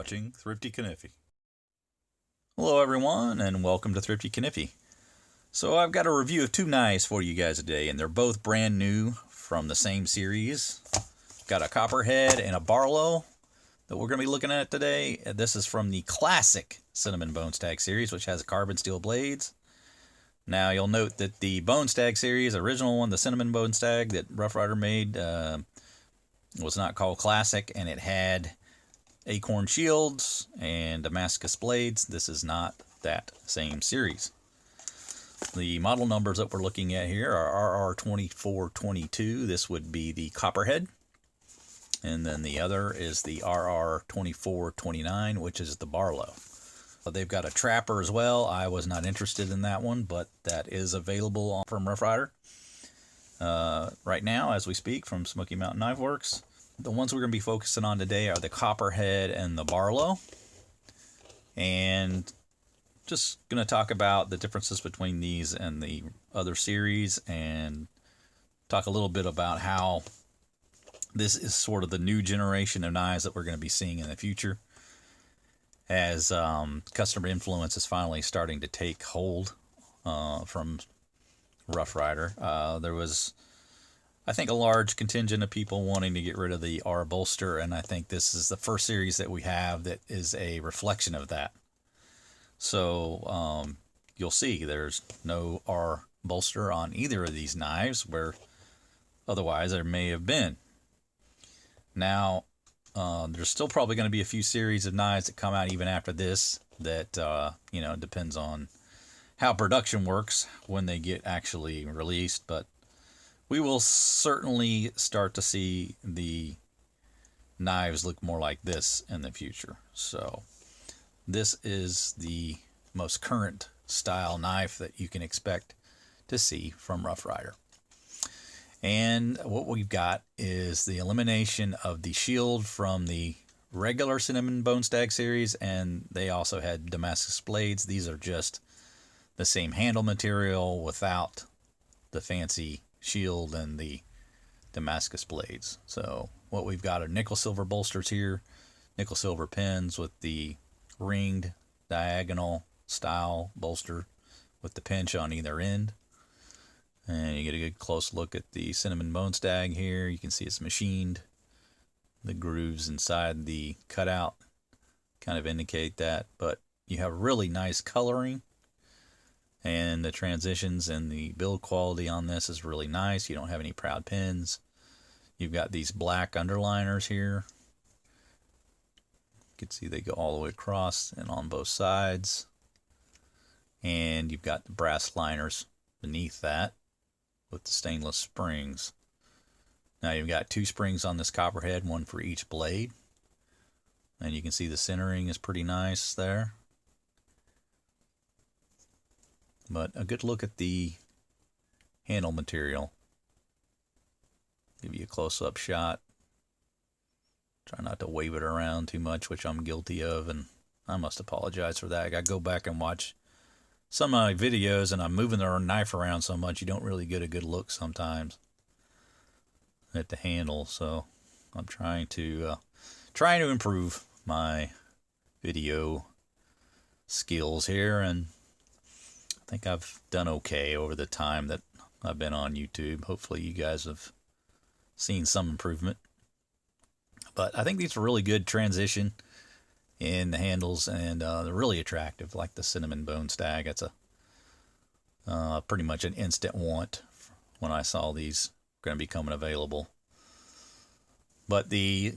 watching Thrifty Kaniffy. Hello everyone, and welcome to Thrifty Kaniffy. So I've got a review of two knives for you guys today, and they're both brand new from the same series. Got a Copperhead and a Barlow that we're going to be looking at today. This is from the Classic Cinnamon Bone Stag series, which has carbon steel blades. Now you'll note that the Bone Stag series, original one, the Cinnamon Bone Stag that Rough Ryder made, was not called Classic, and it had acorn shields and Damascus blades. This is not that same series. The model numbers that we're looking at here are RR2422. This would be the Copperhead. And then the other is the RR2429, which is the Barlow. They've got a trapper as well. I was not interested in that one, but that is available from Rough Ryder right now as we speak from Smoky Mountain Knife Works. The ones we're going to be focusing on today are the Copperhead and the Barlow. And just going to talk about the differences between these and the other series, and talk a little bit about how this is sort of the new generation of knives that we're going to be seeing in the future, as customer influence is finally starting to take hold from Rough Ryder. There was, I think, a large contingent of people wanting to get rid of the R bolster, and I think this is the first series that we have that is a reflection of that. So you'll see there's no R bolster on either of these knives, where otherwise there may have been. Now, there's still probably going to be a few series of knives that come out even after this that, you know, depends on how production works when they get actually released, but we will certainly start to see the knives look more like this in the future. So this is the most current style knife that you can expect to see from Rough Ryder. And what we've got is the elimination of the shield from the regular Cinnamon Bone Stag series, and they also had Damascus blades. These are just the same handle material without the fancy shield and the Damascus blades. So what we've got are nickel silver bolsters here, nickel silver pins with the ringed diagonal style bolster with the pinch on either end. And you get a good close look at the Cinnamon Bone Stag here. You can see it's machined. The grooves inside the cutout kind of indicate that, but you have really nice coloring, and the transitions and the build quality on this is really nice. You don't have any proud pins. You've got these black underliners here. You can see they go all the way across and on both sides. And you've got the brass liners beneath that with the stainless springs. Now you've got two springs on this Copperhead, one for each blade. And you can see the centering is pretty nice there. But a good look at the handle material. Give you a close-up shot. Try not to wave it around too much, which I'm guilty of, and I must apologize for that. I gotta go back and watch some of my videos, and I'm moving the knife around so much you don't really get a good look sometimes at the handle. So I'm trying to improve my video skills here, and I think I've done okay over the time that I've been on YouTube. Hopefully you guys have seen some improvement. But I think these are really good transition in the handles, and they're really attractive, like the Cinnamon Bone Stag. It's a pretty much an instant want when I saw these going to be coming available. But the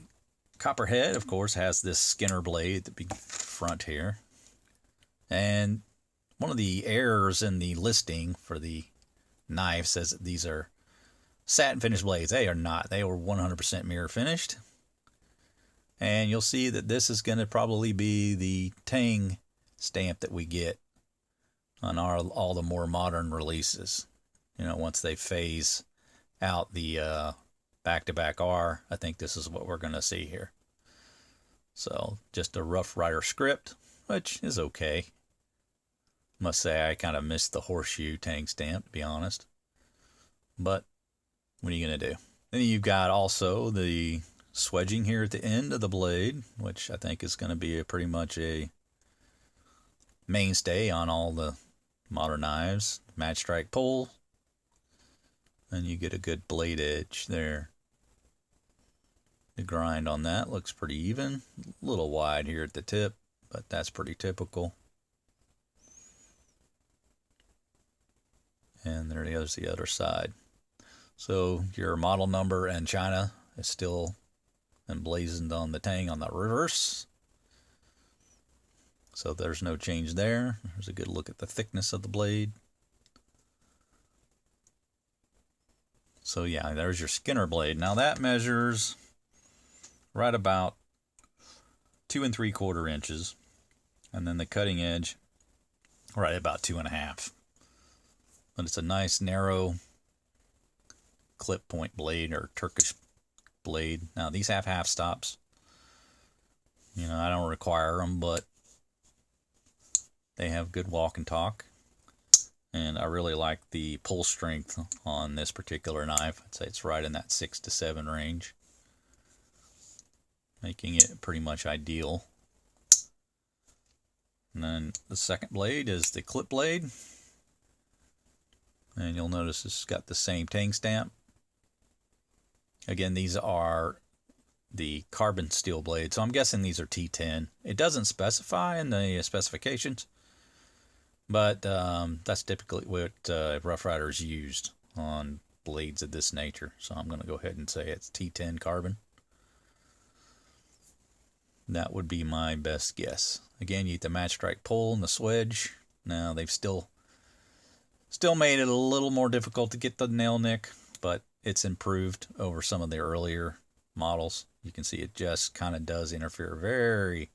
Copperhead, of course, has this Skinner blade at the front here, and one of the errors in the listing for the knife says that these are satin finish blades. They are not. They were 100% mirror finished. And you'll see that this is going to probably be the tang stamp that we get on all the more modern releases. You know, once they phase out the back-to-back R, I think this is what we're going to see here. So just a Rough Ryder script, which is okay. Must say I kind of missed the horseshoe tang stamp, to be honest. But what are you going to do? Then you've got also the swedging here at the end of the blade, which I think is going to be pretty much a mainstay on all the modern knives. Match strike pull, and you get a good blade edge there. The grind on that looks pretty even. A little wide here at the tip, but that's pretty typical. And there's the other side. So your model number and China is still emblazoned on the tang on the reverse. So there's no change there. There's a good look at the thickness of the blade. So yeah, there's your Skinner blade. Now that measures right about 2 3/4 inches. And then the cutting edge right about 2 1/2. But it's a nice narrow clip point blade or Turkish blade. Now these have half stops. You know, I don't require them, but they have good walk and talk. And I really like the pull strength on this particular knife. I'd say it's right in that 6 to 7 range, making it pretty much ideal. And then the second blade is the clip blade. And you'll notice it's got the same tang stamp. Again, these are the carbon steel blades, so I'm guessing these are T10. It doesn't specify in the specifications, but that's typically what Rough Riders used on blades of this nature. So I'm going to go ahead and say it's T10 carbon. That would be my best guess. Again, you get the match strike pull and the swedge. Now they've still made it a little more difficult to get the nail nick, but it's improved over some of the earlier models. You can see it just kind of does interfere very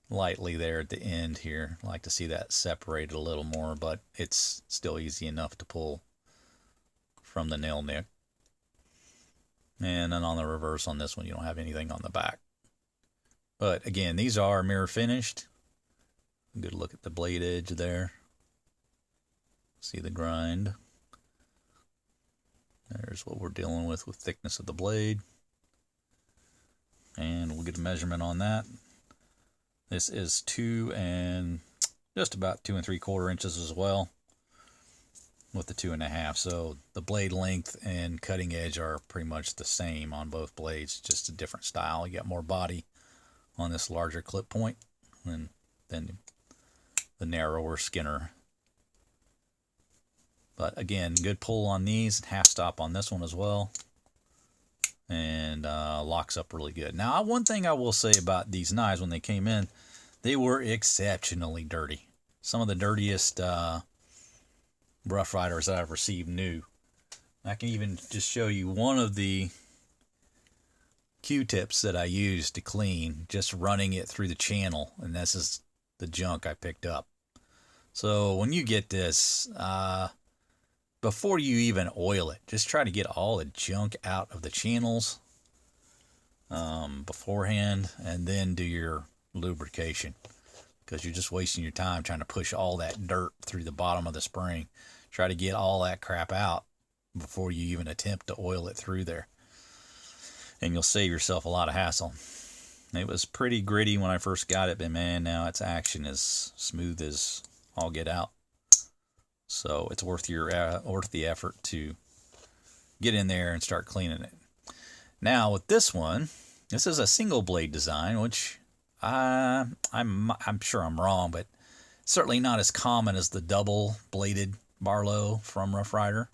lightly there at the end here. I like to see that separated a little more, but it's still easy enough to pull from the nail nick. And then on the reverse on this one, you don't have anything on the back. But again, these are mirror finished. Good look at the blade edge there. See the grind. There's what we're dealing with thickness of the blade. And we'll get a measurement on that. This is 2 and just about 2 3/4 inches as well, with the 2 1/2. So the blade length and cutting edge are pretty much the same on both blades, just a different style. You got more body on this larger clip point than the narrower Skinner. But again, good pull on these, half stop on this one as well, and locks up really good. Now, one thing I will say about these knives when they came in, they were exceptionally dirty. Some of the dirtiest Rough Riders that I've received new. I can even just show you one of the Q-tips that I used to clean, just running it through the channel, and this is the junk I picked up. So when you get this, before you even oil it, just try to get all the junk out of the channels beforehand, and then do your lubrication, because you're just wasting your time trying to push all that dirt through the bottom of the spring. Try to get all that crap out before you even attempt to oil it through there, and you'll save yourself a lot of hassle. It was pretty gritty when I first got it, but man, now its action is smooth as all get out. So it's worth the effort to get in there and start cleaning it. Now with this one, this is a single blade design, which I'm sure I'm wrong, but certainly not as common as the double bladed Barlow from Rough Ryder.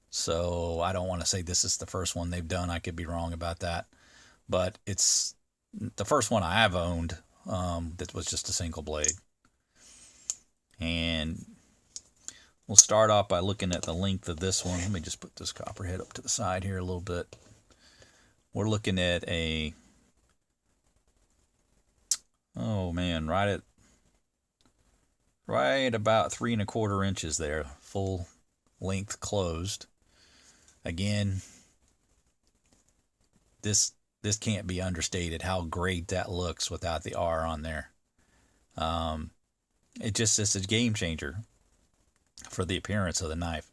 So I don't want to say this is the first one they've done. I could be wrong about that, but it's the first one I have owned that was just a single blade. And we'll start off by looking at the length of this one. Let me just put this Copperhead up to the side here a little bit. We're looking at a, oh man, right about 3 1/4 inches there, full length closed. Again, this can't be understated how great that looks without the R on there. It's a game changer for the appearance of the knife.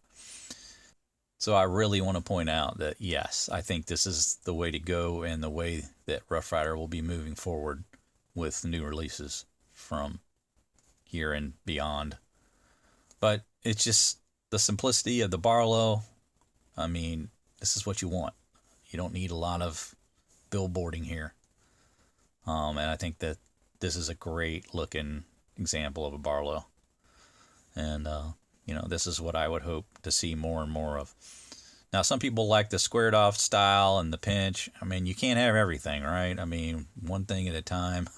So I really want to point out that, yes, I think this is the way to go and the way that Rough Ryder will be moving forward with new releases from here and beyond. But it's just the simplicity of the Barlow. I mean, this is what you want. You don't need a lot of billboarding here. And I think that this is a great looking example of a Barlow. And, this is what I would hope to see more and more of. Now, some people like the squared off style and the pinch. I mean, you can't have everything, right? I mean, one thing at a time.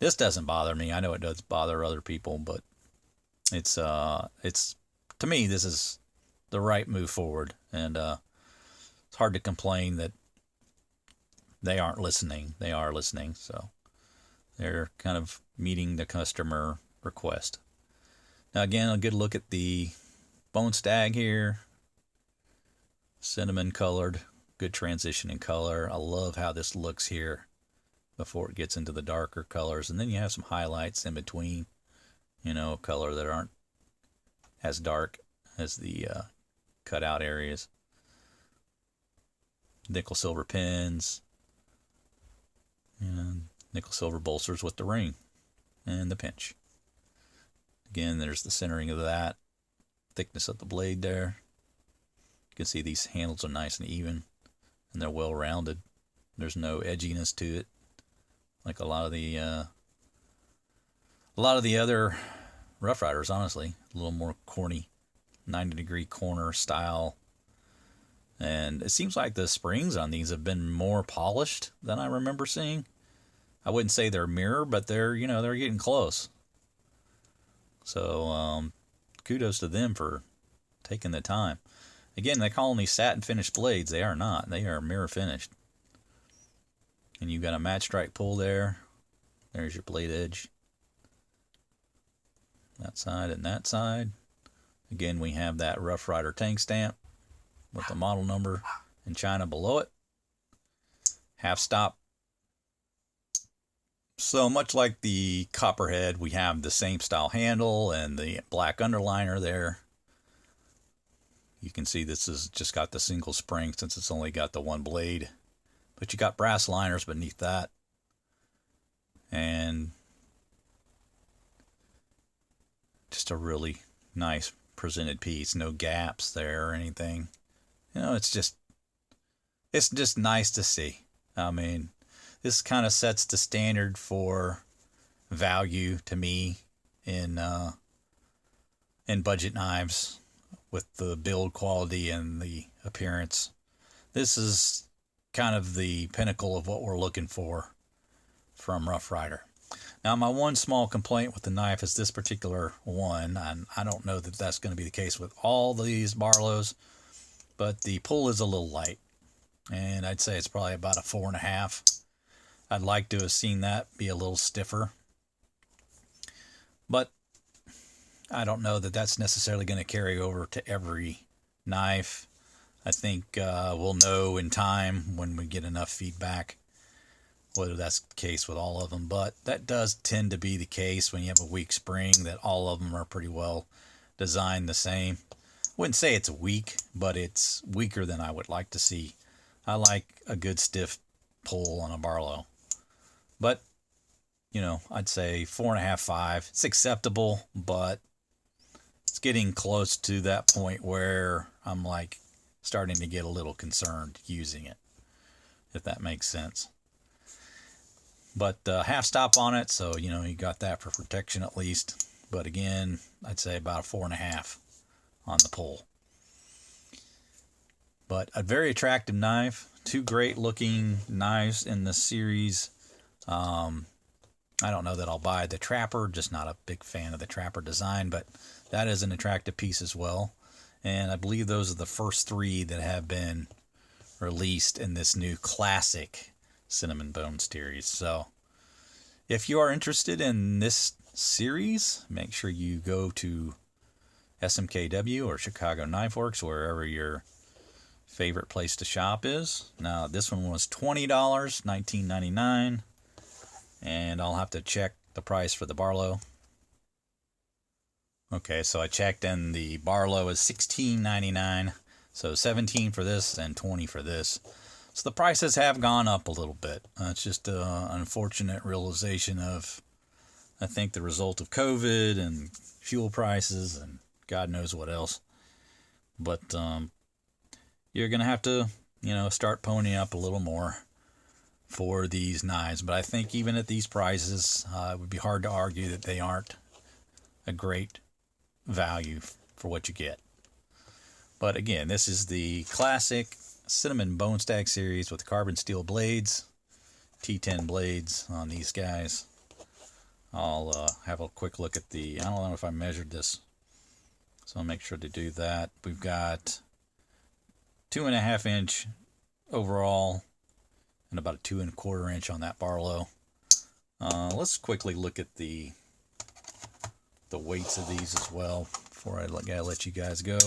This doesn't bother me. I know it does bother other people, but it's to me, this is the right move forward. And it's hard to complain that they aren't listening. They are listening, so they're kind of meeting the customer request. Now, again, a good look at the Bone Stag here. Cinnamon colored, good transition in color. I love how this looks here before it gets into the darker colors. And then you have some highlights in between, color that aren't as dark as the cutout areas. Nickel silver pins, and nickel silver bolsters with the ring and the pinch. Again, there's the centering of that, thickness of the blade there. You can see these handles are nice and even, and they're well rounded. There's no edginess to it, like a lot of the other Rough Riders. Honestly, a little more corny, 90-degree corner style. And it seems like the springs on these have been more polished than I remember seeing. I wouldn't say they're mirror, but they're getting close. So kudos to them for taking the time. Again, they call them these satin finished blades. They are not. They are mirror finished. And you've got a match strike pull there. There's your blade edge. That side and that side. Again, we have that Rough Ryder tank stamp with the model number in China below it. Half stop. So much like the Copperhead, we have the same style handle and the black underliner there. You can see this has just got the single spring since it's only got the one blade. But you got brass liners beneath that. And just a really nice presented piece. No gaps there or anything. It's just nice to see. I mean, this kind of sets the standard for value to me in budget knives. With the build quality and the appearance. This is kind of the pinnacle of what we're looking for from Rough Ryder. Now, my one small complaint with the knife is this particular one, and I don't know that that's going to be the case with all these Barlows, but the pull is a little light, and I'd say it's probably about a 4.5. I'd like to have seen that be a little stiffer, but I don't know that that's necessarily going to carry over to every knife. I think we'll know in time when we get enough feedback whether that's the case with all of them. But that does tend to be the case when you have a weak spring, that all of them are pretty well designed the same. Wouldn't say it's weak, but it's weaker than I would like to see. I like a good stiff pull on a Barlow. But, I'd say 4.5, 5. It's acceptable, but it's getting close to that point where I'm like starting to get a little concerned using it, if that makes sense. But half stop on it, so you got that for protection at least. But again, I'd say about a 4.5 on the pull. But a very attractive knife. Two great looking knives in the series. I don't know that I'll buy the Trapper, just not a big fan of the Trapper design, but that is an attractive piece as well. And I believe those are the first 3 that have been released in this new Classic Cinnamon Bone series. So if you are interested in this series, make sure you go to SMKW or Chicago Knife Works, wherever your favorite place to shop is. Now, this one was $20, $19.99. And I'll have to check the price for the Barlow. Okay, so I checked and the Barlow is $16.99. So 17 for this and 20 for this. So the prices have gone up a little bit. It's just an unfortunate realization of, I think, the result of COVID and fuel prices and God knows what else. But you're going to have to, start ponying up a little more for these knives. But I think even at these prices, it would be hard to argue that they aren't a great value for what you get. But again, this is the Classic Cinnamon Bone Stag series with carbon steel blades, T10 blades on these guys. I'll have a quick look at I don't know if I measured this, so I'll make sure to do that. We've got 2.5 inch overall and about a 2 1/4 inch on that Barlow. Let's quickly look at the weights of these as well before I let you guys go.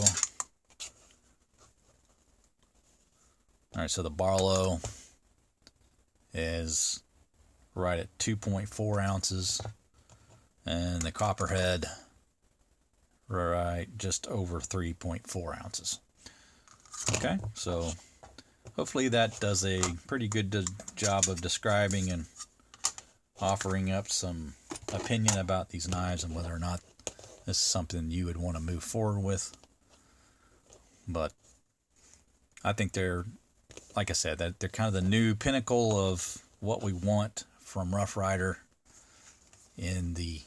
All right, so the Barlow is right at 2.4 ounces, and the Copperhead right just over 3.4 ounces. Okay, so hopefully that does a pretty good job of describing and offering up some opinion about these knives and whether or not this is something you would want to move forward with. But I think they're, like I said, that they're kind of the new pinnacle of what we want from Rough Ryder in the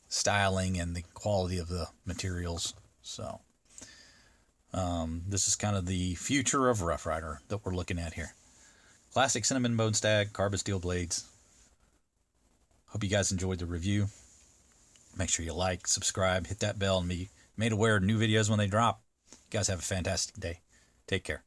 styling and the quality of the materials. So this is kind of the future of Rough Ryder that we're looking at here. Classic Cinnamon Bone Stag, carbon steel blades. Hope you guys enjoyed the review. Make sure you like, subscribe, hit that bell, and be made aware of new videos when they drop. You guys have a fantastic day. Take care.